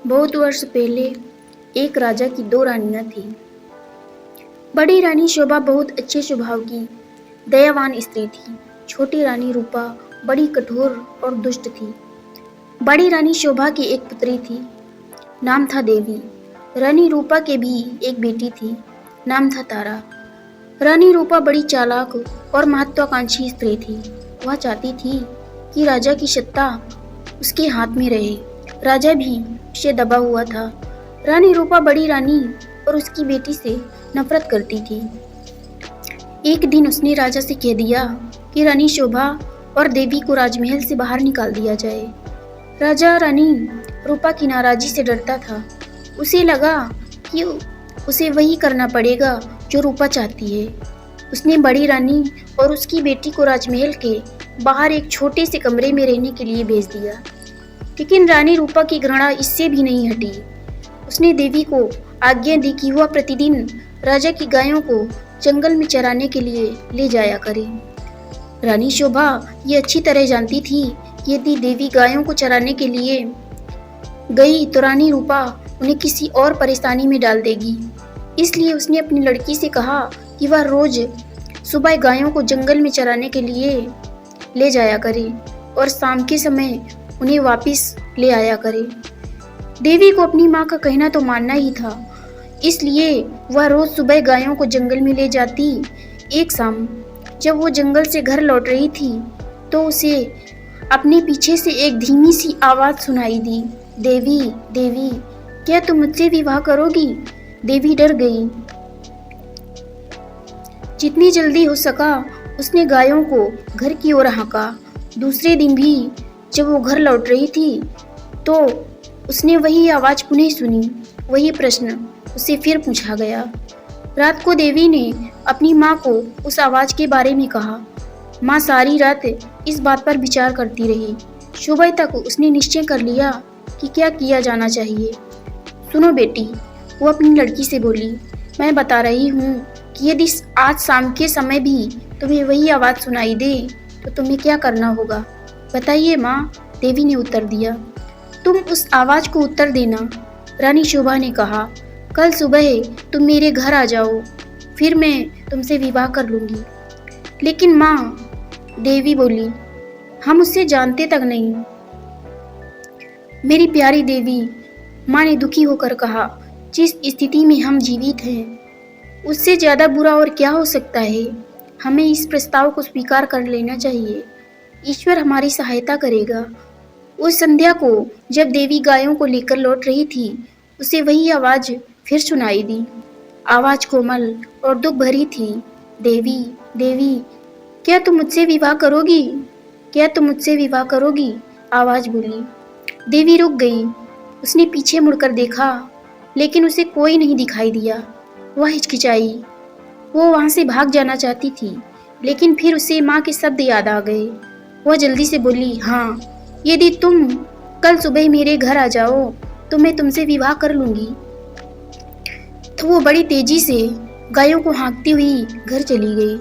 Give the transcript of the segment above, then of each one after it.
बहुत वर्ष पहले एक राजा की दो रानियां थीं। बड़ी रानी शोभा बहुत अच्छे स्वभाव की दयावान स्त्री थी। छोटी रानी रूपा बड़ी कठोर और दुष्ट थी। बड़ी रानी शोभा की एक पुत्री थी, नाम था देवी। रानी रूपा के भी एक बेटी थी, नाम था तारा। रानी रूपा बड़ी चालाक और महत्वाकांक्षी स्त्री थी। वह चाहती थी कि राजा की सत्ता उसके हाथ में रहे। राजा भी उसे दबा हुआ था। रानी रूपा बड़ी रानी और उसकी बेटी से नफरत करती थी। एक दिन उसने राजा से कह दिया कि रानी शोभा और देवी को राजमहल से बाहर निकाल दिया जाए। राजा रानी रूपा की नाराजी से डरता था। उसे लगा कि उसे वही करना पड़ेगा जो रूपा चाहती है। उसने बड़ी रानी और उसकी बेटी को राजमहल के बाहर एक छोटे से कमरे में रहने के लिए भेज दिया। लेकिन रानी रूपा की घृणा इससे भी नहीं हटी। उसने देवी को आज्ञा दी कि वह प्रतिदिन राजा की गायों को जंगल में चराने के लिए ले जाया करे। रानी शोभा ये अच्छी तरह जानती थी कि यदि देवी गायों को चराने के लिए गई तो रानी रूपा उन्हें किसी और परेशानी में डाल देगी। इसलिए उसने अपनी लड़की से कहा कि वह रोज सुबह गायों को जंगल में चराने के लिए ले जाया करे और शाम के समय उन्हें वापस ले आया करे। देवी को अपनी माँ का कहना तो मानना ही था, इसलिए वह रोज सुबह गायों को जंगल में ले जाती। एक शाम जब वो जंगल से घर लौट रही थी तो उसे अपने पीछे से एक धीमी सी आवाज सुनाई दी, देवी देवी, क्या तुम मुझसे विवाह करोगी? देवी डर गई। जितनी जल्दी हो सका उसने गायों को घर की ओर हाँका। दूसरे दिन भी जब वो घर लौट रही थी तो उसने वही आवाज पुनः सुनी। वही प्रश्न उसे फिर पूछा गया। रात को देवी ने अपनी माँ को उस आवाज के बारे में कहा। माँ सारी रात इस बात पर विचार करती रही। सुबह तक उसने निश्चय कर लिया कि क्या किया जाना चाहिए। सुनो बेटी, वो अपनी लड़की से बोली, मैं बता रही हूँ कि यदि आज शाम के समय भी तुम्हें वही आवाज सुनाई दे तो तुम्हें क्या करना होगा? बताइए माँ, देवी ने उत्तर दिया। तुम उस आवाज को उत्तर देना, रानी शोभा ने कहा। कल सुबह तुम मेरे घर आ जाओ, फिर मैं तुमसे विवाह कर लूंगी। लेकिन माँ, देवी बोली, हम उससे जानते तक नहीं। मेरी प्यारी देवी, माँ ने दुखी होकर कहा, जिस स्थिति में हम जीवित हैं उससे ज्यादा बुरा और क्या हो सकता है। हमें इस प्रस्ताव को स्वीकार कर लेना चाहिए। ईश्वर हमारी सहायता करेगा। उस संध्या को जब देवी गायों को लेकर लौट रही थी उसे वही आवाज फिर सुनाई दी। आवाज कोमल और दुख भरी थी। देवी देवी, क्या तुम मुझसे विवाह करोगी? क्या तुम मुझसे विवाह करोगी? आवाज बोली। देवी रुक गई। उसने पीछे मुड़कर देखा लेकिन उसे कोई नहीं दिखाई दिया। वह हिचकिचाई। वो वहां से भाग जाना चाहती थी लेकिन फिर उसे माँ के शब्द याद आ गए। वह जल्दी से बोली, हाँ, यदि तुम कल सुबह मेरे घर आ जाओ तो मैं तुमसे विवाह कर लूंगी। तो वो बड़ी तेजी से गायों को हाँकती हुई घर चली गई।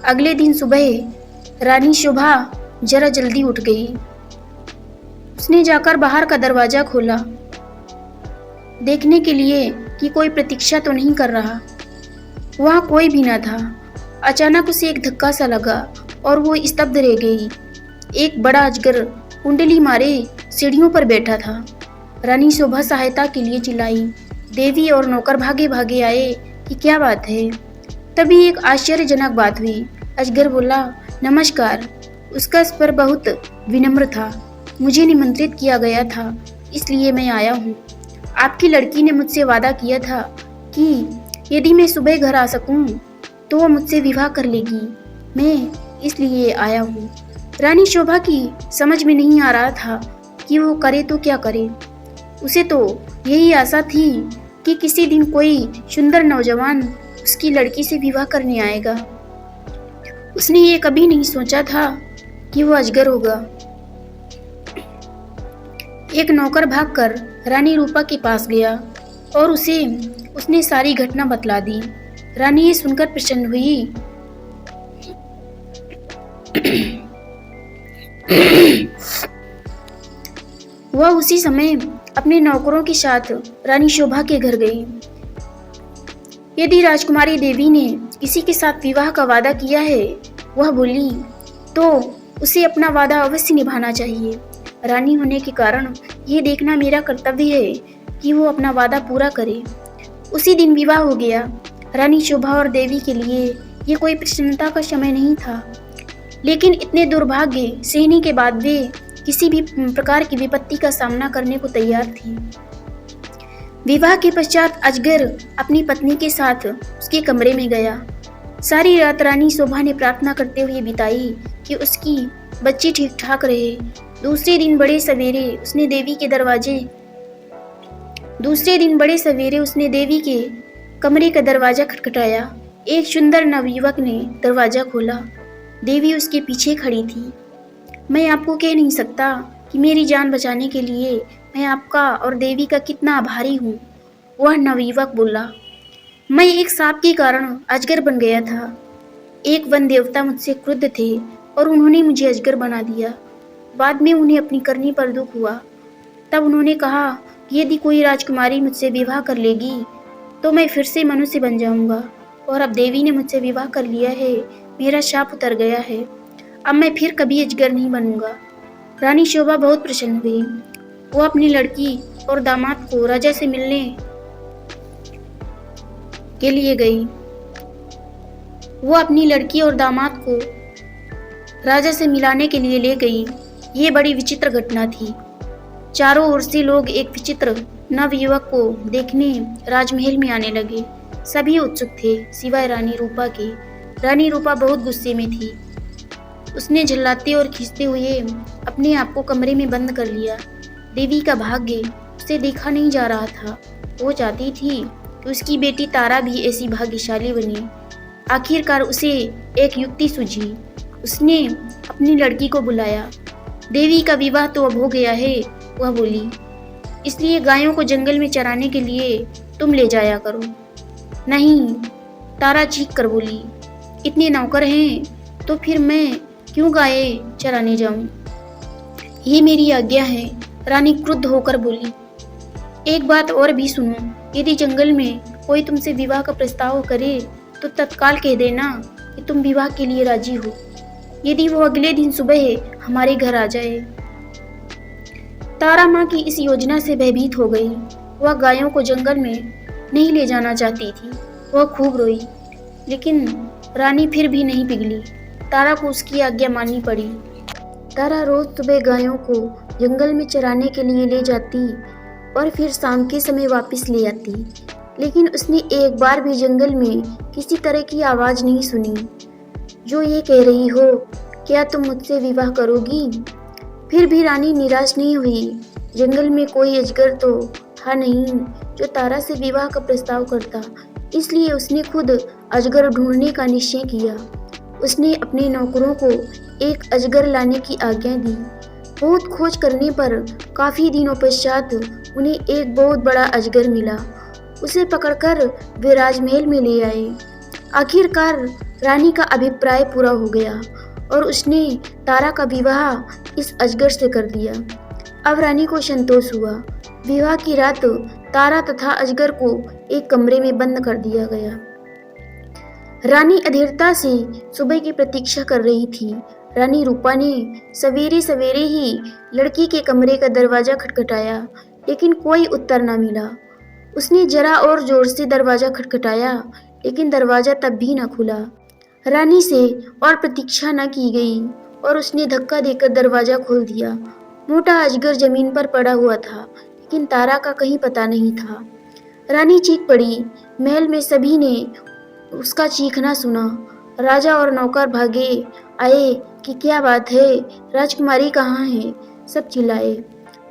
अगले दिन सुबह रानी शोभा जरा जल्दी उठ गई। उसने जाकर बाहर का दरवाजा खोला, देखने के लिए कि कोई प्रतीक्षा तो नहीं कर रहा। वहाँ कोई भी न था। अचानक उसे एक धक्का सा लगा और वो स्तब्ध रह गई। एक बड़ा अजगर कुंडली मारे सीढ़ियों पर बैठा था। रानी शोभा सहायता के लिए चिल्लाई। देवी और नौकर भागे भागे आए कि क्या बात है। तभी एक आश्चर्यजनक बात हुई। अजगर बोला, नमस्कार। उसका स्वर बहुत विनम्र था। मुझे निमंत्रित किया गया था, इसलिए मैं आया हूँ। आपकी लड़की ने मुझसे वादा किया था कि यदि मैं सुबह घर आ सकूं तो वो मुझसे विवाह कर लेगी। मैं इसलिए आया हूँ। रानी शोभा की समझ में नहीं आ रहा था कि वो करे तो क्या करे। उसे तो यही आशा थी कि किसी दिन कोई सुंदर नौजवान उसकी लड़की से विवाह करने आएगा। उसने ये कभी नहीं सोचा था कि वो अजगर होगा। एक नौकर भागकर रानी रूपा के पास गया और उसने सारी घटना बतला दी। रानी ये सुनकर प्रसन्न हुई। वह उसी समय अपने नौकरों के साथ रानी शोभा के घर गई। यदि राजकुमारी देवी ने किसी के साथ विवाह का वादा किया है, वह बोली, तो उसे अपना वादा अवश्य निभाना चाहिए। रानी होने के कारण ये देखना मेरा कर्तव्य है कि वो अपना वादा पूरा करे। उसी दिन विवाह हो गया। रानी शोभा और देवी के लिए ये कोई प्रसन्नता का समय नहीं था, लेकिन इतने दुर्भाग्य सहने के बाद वे किसी भी प्रकार की विपत्ति का सामना करने को तैयार थी। विवाह के पश्चात अजगर अपनी पत्नी के साथ उसके कमरे में गया। सारी रात रानी शोभा ने प्रार्थना करते हुए बिताई कि उसकी बच्ची ठीक ठाक रहे। दूसरे दिन बड़े सवेरे उसने देवी के कमरे का दरवाजा खटखटाया। एक सुंदर नवयुवक ने दरवाजा खोला। देवी उसके पीछे खड़ी थी। मैं आपको कह नहीं सकता कि मेरी जान बचाने के लिए मैं आपका और देवी का कितना आभारी हूँ, वह नवयुवक बोला। मैं एक सांप के कारण अजगर बन गया था। एक वन देवता मुझसे क्रुद्ध थे और उन्होंने मुझे अजगर बना दिया। बाद में उन्हें अपनी करनी पर दुख हुआ। तब उन्होंने कहा कि यदि कोई राजकुमारी मुझसे विवाह कर लेगी तो मैं फिर से मनुष्य बन जाऊंगा। और अब देवी ने मुझसे विवाह कर लिया है, मेरा शाप उतर गया है। अब मैं फिर कभी अजगर नहीं बनूंगा। रानी शोभा बहुत प्रसन्न हुई। वो अपनी लड़की और दामाद को राजा से मिलने के लिए गई। राजा से मिलाने के लिए ले गई। ये बड़ी विचित्र घटना थी। चारों ओर से लोग एक विचित्र नवयुवक को देखने राजमहल में आने लगे। सभी उत्सुक थे सिवाय रानी रूपा के। रानी रूपा बहुत गुस्से में थी। उसने झल्लाते और खींचते हुए अपने आप को कमरे में बंद कर लिया। देवी का भाग्य उसे देखा नहीं जा रहा था। वो चाहती थी कि उसकी बेटी तारा भी ऐसी भाग्यशाली बने। आखिरकार उसे एक युक्ति सूझी। उसने अपनी लड़की को बुलाया। देवी का विवाह तो अब हो गया है, वह बोली, इसलिए गायों को जंगल में चराने के लिए तुम ले जाया करो। नहीं, तारा चीख कर बोली, इतने नौकर हैं तो फिर मैं क्यों गायें चराने जाऊं? ये मेरी आज्ञा है। रानी क्रुद्ध होकर बोली। एक बात और भी सुनो, यदि जंगल में कोई तुमसे विवाह का प्रस्ताव करे तो तत्काल कह देना कि तुम विवाह के लिए राजी हो। यदि वो अगले दिन सुबह हमारे घर आ जाए। तारा माँ की इस योजना से भयभीत हो गई। वह गायों को जंगल में नहीं ले जाना चाहती थी। वह खूब रोई, लेकिन रानी फिर भी नहीं पिघली। तारा को उसकी आज्ञा माननी पड़ी। तारा रोज सुबह गायों को जंगल में चराने के लिए ले जाती और फिर शाम के समय वापस ले आती, लेकिन उसने एक बार भी जंगल में किसी तरह की आवाज़ नहीं सुनी जो ये कह रही हो, क्या तुम मुझसे विवाह करोगी? फिर भी रानी निराश नहीं हुई। जंगल में कोई अजगर तो था नहीं जो तारा से विवाह का प्रस्ताव करता, इसलिए उसने खुद अजगर ढूंढने का निश्चय किया। उसने अपने नौकरों को एक अजगर लाने की आज्ञा दी। बहुत खोज करने पर काफ़ी दिनों पश्चात उन्हें एक बहुत बड़ा अजगर मिला। उसे पकड़कर वे राजमहल में ले आए। आखिरकार रानी का अभिप्राय पूरा हो गया और उसने तारा का विवाह इस अजगर से कर दिया। अब रानी को संतोष हुआ। विवाह की रात तारा तथा अजगर को एक कमरे में बंद कर दिया गया। रानी अधीरता से सुबह की प्रतीक्षा कर रही थी। रानी रूपा ने सवेरे सवेरे ही लड़की के कमरे का दरवाजा खटखटाया, लेकिन कोई उत्तर न मिला। उसने जरा और जोर से दरवाजा खटखटाया, लेकिन दरवाजा तब भी न खुला। रानी से और प्रतीक्षा न की गई और उसने धक्का देकर दरवाजा खोल दिया। मोटा अजगर जमीन पर पड़ा हुआ था, लेकिन तारा का कहीं पता नहीं था। रानी चीख पड़ी। महल में सभी ने उसका चीखना सुना। राजा और नौकर भागे आए कि क्या बात है, राजकुमारी कहाँ है? सब चिल्लाए।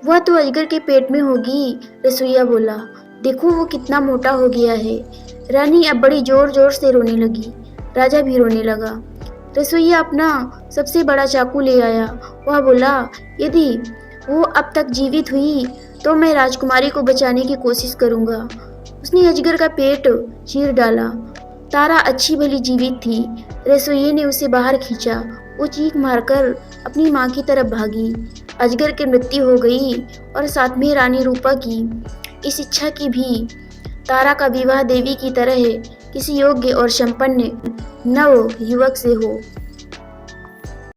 वह तो अजगर के पेट में होगी, रसोइया बोला। देखो वो कितना मोटा हो गया है। रानी अब बड़ी जोर जोर से रोने लगी। राजा भी रोने लगा। रसोइया अपना सबसे बड़ा चाकू ले आया। वह बोला, यदि वो अब तक जीवित हुई तो मैं राजकुमारी को बचाने की कोशिश करूंगा। उसने अजगर का पेट चीर डाला। तारा अच्छी भली जीवित थी। रसोइये ने उसे बाहर खींचा। वो चीख मारकर अपनी माँ की तरफ भागी। अजगर की मृत्यु हो गई और साथ में रानी रूपा की इस इच्छा की भी तारा का विवाह देवी की तरह किसी योग्य और संपन्न नव युवक से हो।